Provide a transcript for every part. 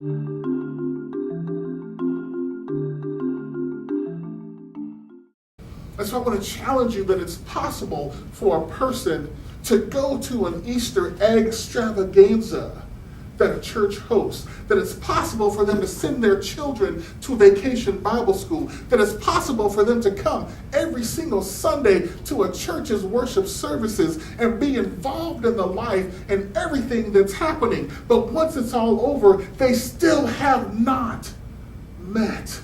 And so I want to challenge you that it's possible for a person to go to an Easter egg extravaganza that a church hosts, that it's possible for them to send their children to vacation Bible school, that it's possible for them to come every single Sunday to a church's worship services and be involved in the life and everything that's happening. But once it's all over, they still have not met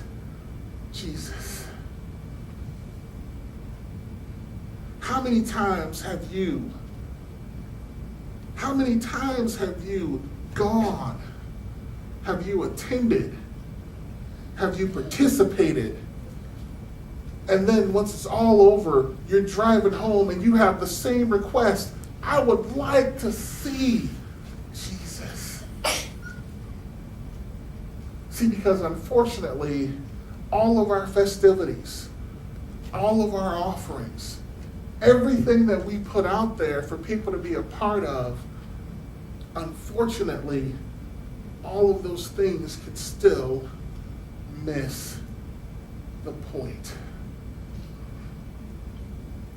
Jesus. How many times have you gone? Have you attended? Have you participated? And then once it's all over, you're driving home and you have the same request. I would like to see Jesus. See, because unfortunately, all of our festivities, all of our offerings, everything that we put out there for people to be a part of, unfortunately, all of those things could still miss the point.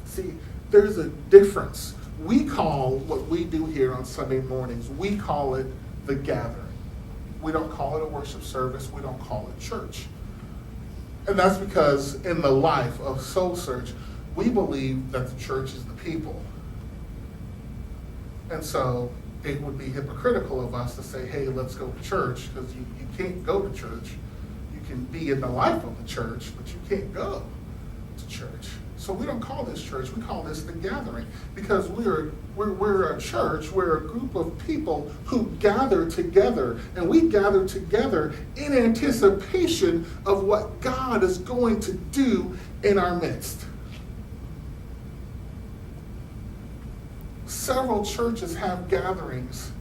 See, there's a difference. We call what we do here on Sunday mornings, we call it the gathering. We don't call it a worship service. We don't call it church. And that's because in the life of Soul Search, we believe that the church is the people. And so it would be hypocritical of us to say, hey, let's go to church, because you can't go to church. You can be in the life of the church, but you can't go to church. So we don't call this church, we call this the gathering, because we're a church, we're a group of people who gather together, and we gather together in anticipation of what God is going to do in our midst. Several churches have gatherings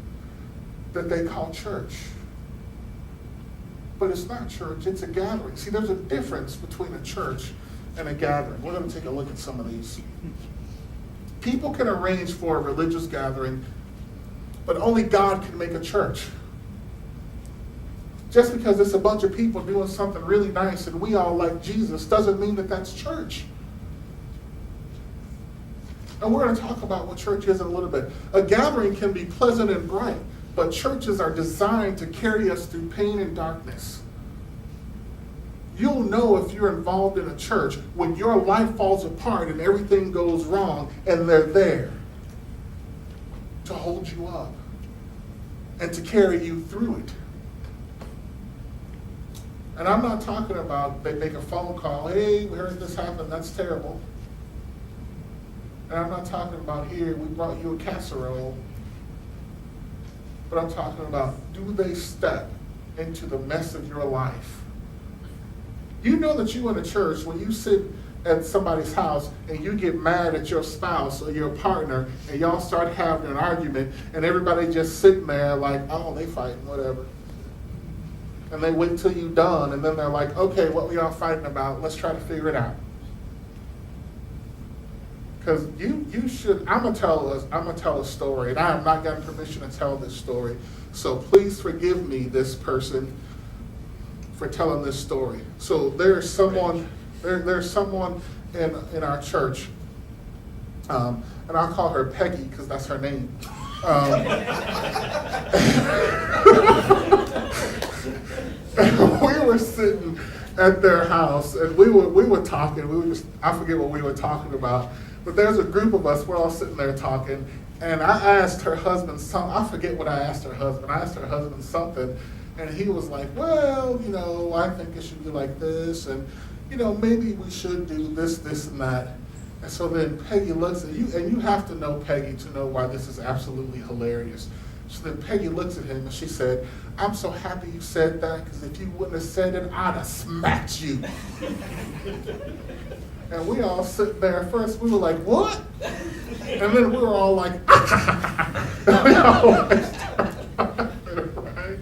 that they call church. But it's not church, it's a gathering. See, there's a difference between a church and a gathering. We're going to take a look at some of these. People can arrange for a religious gathering, but only God can make a church. Just because it's a bunch of people doing something really nice and we all like Jesus doesn't mean that that's church. And we're going to talk about what church is in a little bit. A gathering can be pleasant and bright, but churches are designed to carry us through pain and darkness. You'll know if you're involved in a church when your life falls apart and everything goes wrong, and they're there to hold you up and to carry you through it. And I'm not talking about they make a phone call, hey, we heard this happen, that's terrible. And I'm not talking about, here, we brought you a casserole. But I'm talking about, do they step into the mess of your life? You know that you in a church, when you sit at somebody's house and you get mad at your spouse or your partner and y'all start having an argument and everybody just sitting there like, oh, they fighting, whatever. And they wait till you're done and then they're like, okay, what we all fighting about? Let's try to figure it out. Because you should, I'm gonna tell a story, and I have not gotten permission to tell this story. So please forgive me, this person, for telling this story. So there's someone in our church, and I'll call her Peggy because that's her name. We were sitting at their house, and we were talking. I forget what we were talking about. But there's a group of us, we're all sitting there talking, and I asked her husband something. I forget what I asked her husband. I asked her husband something, and he was like, well, I think it should be like this, and, maybe we should do this, this, and that. And so then Peggy looks at you, and you have to know Peggy to know why this is absolutely hilarious. So then Peggy looks at him, and she said, I'm so happy you said that, because if you wouldn't have said it, I'd have smacked you. And we all sit there. First, we were like, what? And then we were all like, and we all right?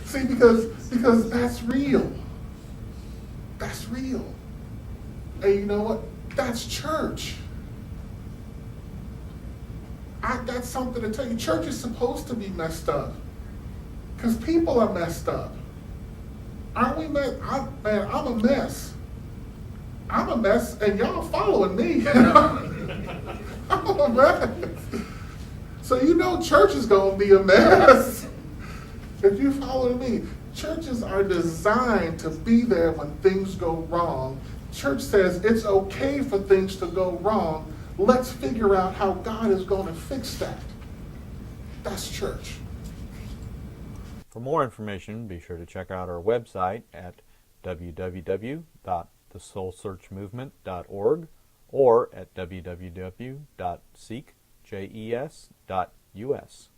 See, because that's real. That's real. And you know what? That's church. I got something to tell you. Church is supposed to be messed up. Because people are messed up. Aren't we messed? Man, I'm a mess. I'm a mess, and y'all following me. I'm a mess. So you know church is going to be a mess if you follow me. Churches are designed to be there when things go wrong. Church says it's okay for things to go wrong. Let's figure out how God is going to fix that. That's church. For more information, be sure to check out our website at www.thesoulsearchmovement.org or at www.seekjes.us.